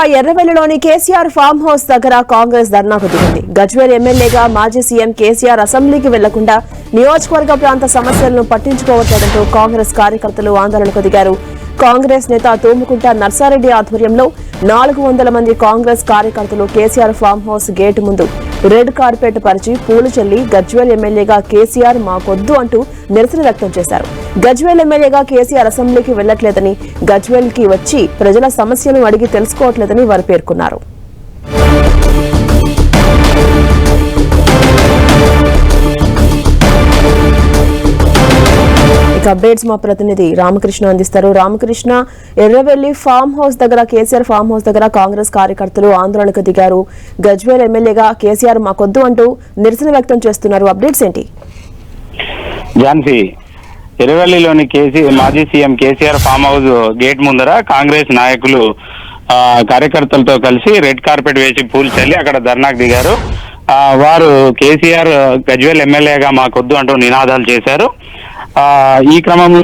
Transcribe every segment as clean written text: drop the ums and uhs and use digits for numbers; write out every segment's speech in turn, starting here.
ఎర్రవెల్లిలోని KCR farm house దగ్గర కాంగ్రెస్ ధర్నాకు దిగింది. గజ్వేల్ ఎమ్మెల్యేగా మాజీ సీఎం కేసీఆర్ అసెంబ్లీకి వెళ్లకుండా నియోజకవర్గ ప్రాంత సమస్యలను పట్టించుకోవట్లేదంటూ కాంగ్రెస్ కార్యకర్తలు ఆందోళనకు దిగారు. కాంగ్రెస్ నేత తోముకుంట నర్సారెడ్డి ఆధ్వర్యంలో 400 మంది కాంగ్రెస్ కార్యకర్తలు కేసీఆర్ ఫామ్ హౌస్ గేటు ముందు రెడ్ కార్పెట్ పరిచి పూలు చల్లి గజ్వేల్ ఎమ్మెల్యేగా కేసీఆర్ మాకొద్దు అంటూ నిరసన వ్యక్తం చేశారు. గజ్వేల్ ఎమ్మెల్యేగా కేసీఆర్ అసెంబ్లీకి వెళ్లట్లేదని, గజ్వేల్ కి వచ్చి ప్రజల సమస్యలను అడిగి తెలుసుకోవట్లేదని వారు పేర్కొన్నారు. అప్డేట్స్ మా ప్రతినిధి రామకృష్ణ అందిస్తారు. రామకృష్ణ, ఎర్రవెల్లి ఫామ్ హౌస్ దగ్గర కేసీఆర్ ఫామ్ హౌస్ దగ్గర కాంగ్రెస్ కార్యకర్తలు ఆందోళనకు దిగారు. గజ్వేల్ ఎమ్మెల్యేగా కేసీఆర్ మాకొద్దు అంటూ నిరసన వ్యక్తం చేస్తున్నారు. అప్డేట్స్ ఏంటి? ఝాన్సీ, ఎర్రవెల్లిలోని మాజీ CM KCR farm house gate ముందర కాంగ్రెస్ నాయకులు కార్యకర్తలతో కలిసి రెడ్ కార్పెట్ వేసి పూలు చల్లి అక్కడ ధర్నాకు దిగారు. వారు కేసీఆర్ గజ్వేల్ ఎమ్మెల్యేగా మాకొద్దు అంటూ నినాదాలు చేశారు. ఈ క్రమంలో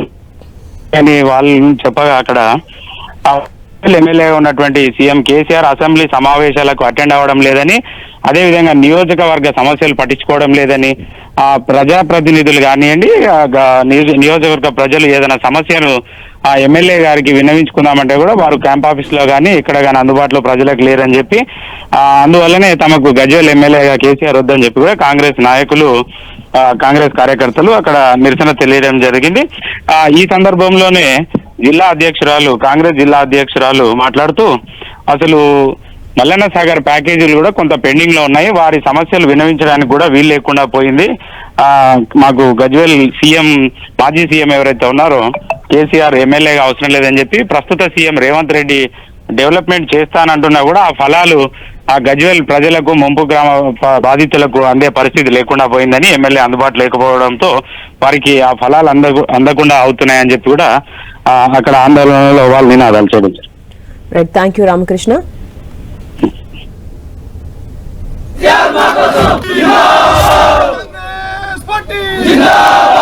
వాళ్ళు చెప్పగా అక్కడ ఎమ్మెల్యేగా ఉన్నటువంటి సీఎం కేసీఆర్ అసెంబ్లీ సమావేశాలకు అటెండ్ అవ్వడం లేదని, అదేవిధంగా నియోజకవర్గ సమస్యలు పట్టించుకోవడం లేదని, ప్రజాప్రతినిధులు కానివ్వండి, నియోజకవర్గ ప్రజలు ఏదైనా సమస్యను ఆ ఎమ్మెల్యే గారికి విన్నవించుకుందామంటే కూడా వారు క్యాంప్ ఆఫీస్ లో కానీ ఇక్కడ కానీ అందుబాటులో ప్రజలకు లేరని చెప్పి, అందువల్లనే తమకు గజ్వేల్ ఎమ్మెల్యేగా కేసీఆర్ వద్దని చెప్పి కూడా కాంగ్రెస్ నాయకులు, కాంగ్రెస్ కార్యకర్తలు అక్కడ నిరసన తెలియడం జరిగింది. ఈ సందర్భంలోనే కాంగ్రెస్ జిల్లా అధ్యక్షురాలు మాట్లాడుతూ, అసలు మల్లన్న సాగర్ ప్యాకేజీలు కూడా కొంత పెండింగ్ లో ఉన్నాయి, వారి సమస్యలు వినవించడానికి కూడా వీలు లేకుండా పోయింది. మాకు గజ్వేల్ మాజీ సీఎం ఎవరైతే ఉన్నారో కేసీఆర్ ఎమ్మెల్యేగా అవసరం లేదని చెప్పి, ప్రస్తుత సీఎం రేవంత్ రెడ్డి డెవలప్మెంట్ చేస్తానంటున్నా కూడా ఆ ఫలాలు ఆ గజ్వేల్ ప్రజలకు, ముంపు గ్రామ బాధితులకు అందే పరిస్థితి లేకుండా పోయిందని, ఎమ్మెల్యే అందుబాటులో లేకపోవడంతో వారికి ఆ ఫలాలు అందకుండా అవుతున్నాయని చెప్పి కూడా అక్కడ ఆందోళనలో వాళ్ళు నినాదాలు చేయించారు. Thank you Ramakrishna. జిందాబాద్